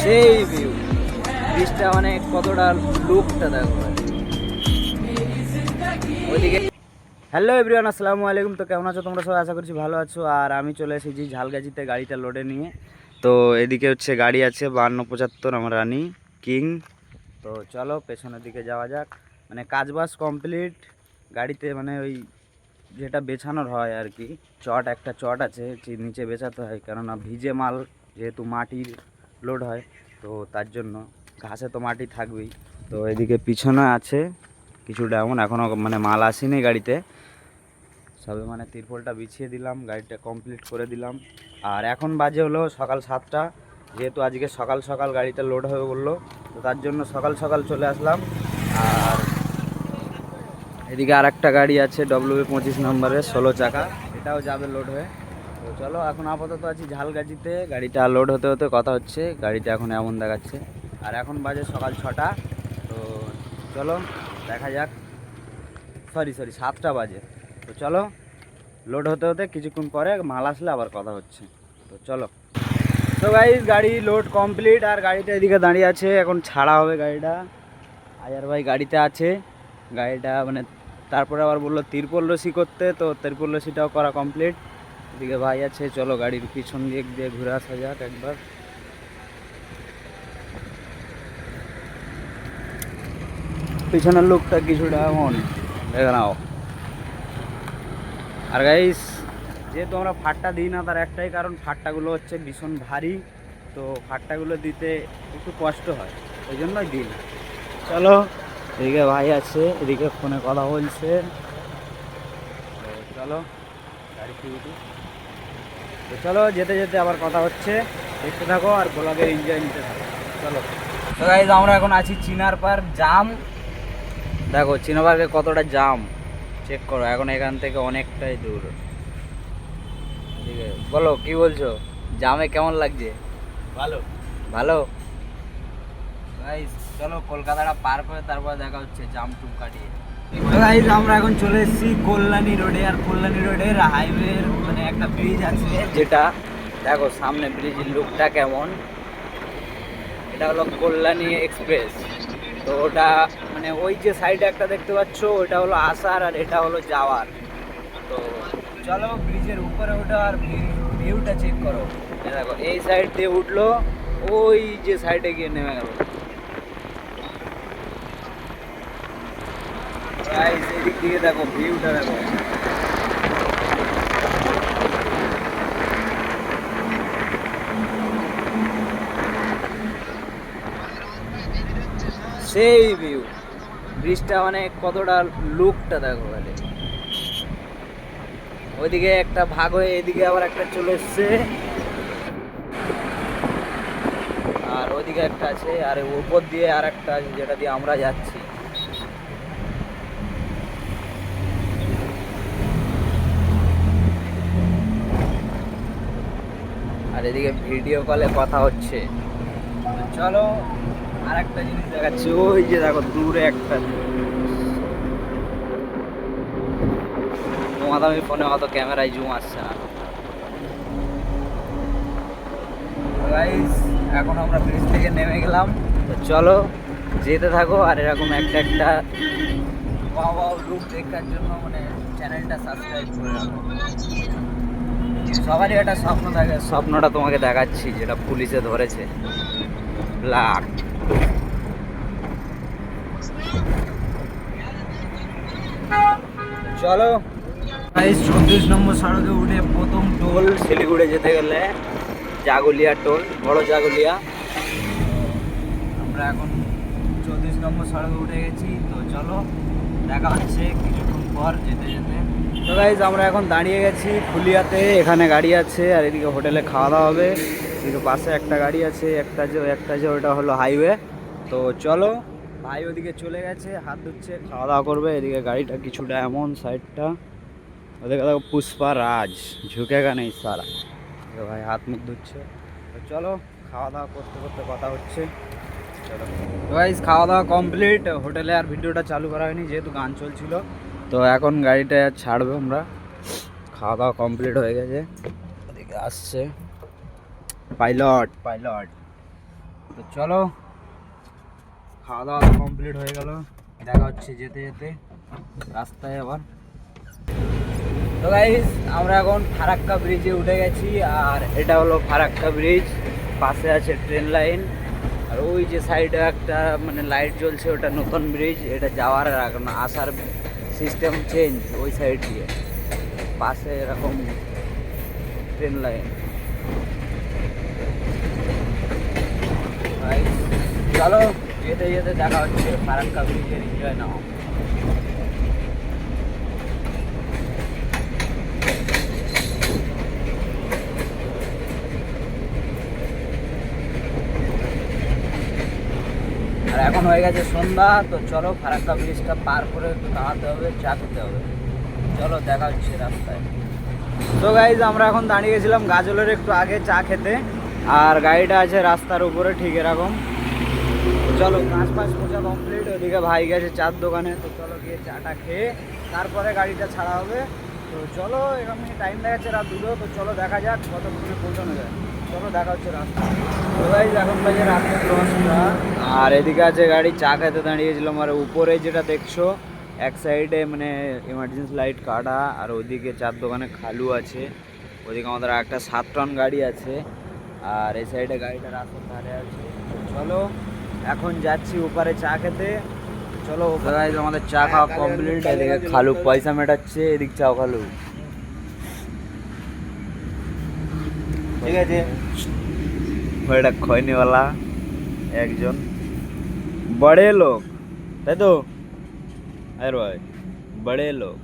সেই ভিউ, ব্রিজটা মানে কতটা লুকটা দেখো ওইদিকে। হ্যালো এভরিওয়ান, আসসালামু আলাইকুম। তো কেমন আছো তোমরা সবাই? আশা করছি ভালো আছো। আর আমি চলে এসেছি ঝালগাজিতে গাড়িটা লোডে নিয়ে। তো এদিকে হচ্ছে গাড়ি আছে 5275 আমার রানি কিং। তো চলো পেছনের দিকে যাওয়া যাক। মানে কাজ বাজ কমপ্লিট গাড়িতে, মানে ওই যেটা বেছানোর হয় আর কি, একটা চট আছে নিচে বেছাতে হয়, কেননা ভিজে মাল যেহেতু মাটির লোড হয়, তো তার জন্য ঘাসে তো মাটি থাকবেই। তো এদিকে পিছনে আছে কিছুটা, এখনও মানে মাল আসেনি গাড়িতে, সবে মানে তিরপলটা বিছিয়ে দিলাম, গাড়িটা কমপ্লিট করে দিলাম। আর এখন বাজে হলো সকাল 7টা, যেহেতু আজকে সকাল সকাল গাড়িটা লোড হবে বললো, তো তার জন্য সকাল সকাল চলে আসলাম। আর এদিকে আর একটা গাড়ি আছে W25 নম্বরের 16 চাকা, এটাও যাবে লোড হয়ে। তো চলো এখন আপাতত আছি ঝালগাজিতে, গাড়িটা লোড হতে হতে কথা হচ্ছে। গাড়িটা এখন এমন দেখাচ্ছে, আর এখন বাজে সকাল 6টা। তো চলো দেখা যাক, সরি 7টা বাজে। তো চলো লোড হতে হতে কিছুক্ষণ পরে মাল আসলে আবার কথা হচ্ছে। তো চলো। তো গাইস গাড়ি লোড কমপ্লিট, আর গাড়িটা এদিকে দাঁড়িয়ে আছে, এখন ছাড়া হবে গাড়িটা। আয়ার ভাই গাড়িতে আছে, গাড়িটা মানে তারপরে আবার বললো তিরপল রশি করতে, তো তিরপল রশিটাও করা কমপ্লিট। এদিকে ভাই আছে, চলো গাড়ির পিছন দিক দিয়ে ঘুরে আসা যাক একবার। পিছনের লোকটা কিছুটা এমন দেখে নাও। আর গাইস যেহেতু আমরা ফাট্টা দিই না, তার একটাই কারণ, ফাট্টাগুলো হচ্ছে ভীষণ ভারী, তো ফাট্টাগুলো দিতে একটু কষ্ট হয়, ওই জন্যই দিই না। চলো এদিকে ভাই আছে, এদিকে ফোনে কথা বলছে। তো চলো গাড়ি উঠি। তো চলো যেতে যেতে আবার কথা হচ্ছে, দেখতে থাকো আর ব্লগের এনজয় নিতে থাকো। চলো। তো গাইস আমরা এখন আছি চিনার পার্ক, জাম দেখো চিনার পার্কে কতটা জাম চেক করো, এখন এখান থেকে অনেকটাই দূর। ঠিক আছে বলো কি বলছো, জামে কেমন লাগছে? ভালো ভালো। গাইস চলো কলকাতাটা পার করে তারপর দেখা হচ্ছে জাম টুম কাটিয়ে। গাইস আমরা এখন চলে এসেছি কল্যাণী রোডে, আর কল্যাণী রোডের হাইওয়ের মানে একটা ব্রিজ আছে, যেটা দেখো সামনে ব্রিজের লুকটা কেমন। এটা হলো কল্যাণী এক্সপ্রেস। তো ওটা মানে ওই যে সাইডে একটা দেখতে পাচ্ছ, ওটা হলো আসার আর এটা হলো যাওয়ার। তো চলো ব্রিজের উপরে ওঠা আর ভিউটা চেক করো। দেখো এই সাইড দিয়ে উঠলো, ওই যে সাইডে গিয়ে নেমে গেল। গাইস এদিক দিকে দেখো ভিউটা দেখো। সেই ভিউ, ব্রিজটা মানে কতটা লুকটা দেখো খালি। ওইদিকে একটা ভাগ হয়ে এদিকে আবার একটা চলে এসছে, আর ওইদিকে একটা আছে, আর উপর দিয়ে আর একটা আছে যেটা দিয়ে আমরা যাচ্ছি। আর এদিকে ভিডিও কলে কথা হচ্ছে। চলো আর একটা জিনিস দেখাচ্ছি, ওই যে দেখো দূরে একটা, তোমার আমি ফোনে অত ক্যামেরায় জুম আসছে না। গাইস এখন আমরা ব্রিজ থেকে নেমে গেলাম, তো চলো যেতে থাকো। আর এরকম একটা একটা ওয়াও লুক দেখার জন্য মানে চ্যানেলটা সাবস্ক্রাইব করে রাখো। সবারই একটা স্বপ্ন থাকে, স্বপ্নটা তোমাকে দেখাচ্ছি, যেটা পুলিশে ধরেছে ব্ল্যাক। চলো 34 নম্বর সড়কে উঠে প্রথম টোল শিলিগুড়ি যেতে গেলে জাগুলিয়া টোল, বড় জাগুলিয়া। আমরা এখন 34 নম্বর সড়কে উঠে গেছি, তো চলো দেখা হচ্ছে কিছুক্ষণ পর যেতে যেতে। তো গাইজ আমরা এখন দাঁড়িয়ে গেছি ফুলিয়াতে, এখানে গাড়ি আছে আর এদিকে হোটেলে খাওয়া দাওয়া হবে। এদিকে পাশে একটা গাড়ি আছে, একটা যে ওটা হলো হাইওয়ে। তো চলো ভাই ওদিকে চলে গেছে, হাত ধুচ্ছে, খাওয়া দাওয়া করবে। এদিকে গাড়িটা কিছুটা এমন সাইডটা, ওদিকে দেখো পুষ্পা রাজ ঝুঁকেগা নেই সারা, ভাই হাত মুখ ধুচ্ছে। তো চলো খাওয়া দাওয়া করতে করতে কথা হচ্ছে। চলো গাইস খাওয়া দাওয়া কমপ্লিট, হোটেলে আর ভিডিওটা চালু করা হয়নি যেহেতু গান চলছিল। তো এখন গাড়িটা ছাড়বে, আমরা খাওয়া দাওয়া কমপ্লিট হয়ে গেছে। ওদিকে আসছে পাইলট। তো চলো, খাওয়া দাওয়া কমপ্লিট হয়ে গেল, দেখা হচ্ছে যেতে যেতে রাস্তায় আবার। তো গাইস আমরা এখন ফারাক্কা ব্রিজে উঠে গেছি, আর এটা হলো ফারাক্কা ব্রিজ, পাশে আছে ট্রেন লাইন, আর ওই যে সাইডে একটা মানে লাইট জ্বলছে ওটা নতুন ব্রিজ, এটা যাওয়ার আর এখন আসার সিস্টেম চেঞ্জ ওই সাইড দিয়ে, পাশে এরকম ট্রেন লাইন। চলো যেতে যেতে দেখা হচ্ছে ফারাক্কা ব্রিজের, এনজয় নাও। আর এখন হয়ে গেছে সন্ধ্যা, তো চলো ফারাক্কা ব্রিজটা পার করে একটু দাঁড়াতে হবে, চা খেতে হবে। চলো দেখা হচ্ছে রাস্তায়। তো গাইজ আমরা এখন দাঁড়িয়ে গেছিলাম গাজলের একটু আগে চা খেতে, আর গাড়িটা আছে রাস্তার উপরে ঠিক এরকম। চলো কাজ ফাজ পোছা কমপ্লিট, ওদিকে ভাই গেছে চার দোকানে, তো চলো গিয়ে চাটা খেয়ে তারপরে গাড়িটা ছাড়া হবে। তো চলো এরকম টাইম দেখাচ্ছে রাত 2, তো চলো দেখা যাক কতক্ষণে পৌঁছানো যায়। চলো দেখা হচ্ছে রাস্তা। তো গাইজ এখন বাজে রাত্রে 10টা, আর এদিকে আছে গাড়ি, চা খেতে দাঁড়িয়েছিলাম। আর উপরে যেটা দেখছো এক সাইডে মানে এমার্জেন্সি লাইট কাটা, আর ওদিকে চার দোকানে খালু আছে, ওদিকে আমাদের একটা 7 টন গাড়ি আছে, আর এই সাইডে গাড়িটা রাস্তার ধারে আছে। চলো এখন যাচ্ছি ওপারে চা খেতে। চলো গাইজ আমাদের চা খাওয়া কমপ্লিট, এদিকে খালু পয়সা মেটাচ্ছে, এদিক চাও খালু, ঠিক আছে। ওইটা খয়নিওয়ালা একজন বড়ে লোক, তাই তো আর ভাই বড়ে লোক।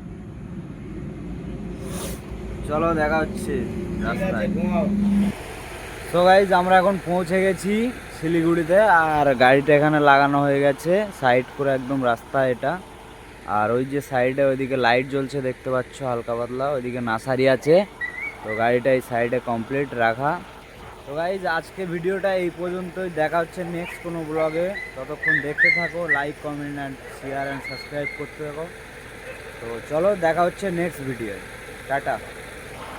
চলো দেখা হচ্ছে রাস্তায়। তো গাইজ আমরা এখন পৌঁছে গেছি শিলিগুড়িতে, আর গাড়িটা এখানে লাগানো হয়ে গেছে সাইড করে একদম রাস্তা এটা। আর ওই যে সাইডে ওইদিকে লাইট জ্বলছে দেখতে পাচ্ছ হালকা পাতলা, ওইদিকে নার্সারি আছে। তো গাড়িটা এই সাইডে কমপ্লিট রাখা। তো গাইজ আজকে ভিডিওটা এই পর্যন্তই, দেখা হচ্ছে নেক্সট কোনো ব্লগে। ততক্ষণ দেখতে থাকো, like comment and share and subscribe করতে থাকো। তো চলো দেখা হচ্ছে নেক্সট ভিডিও, টাটা।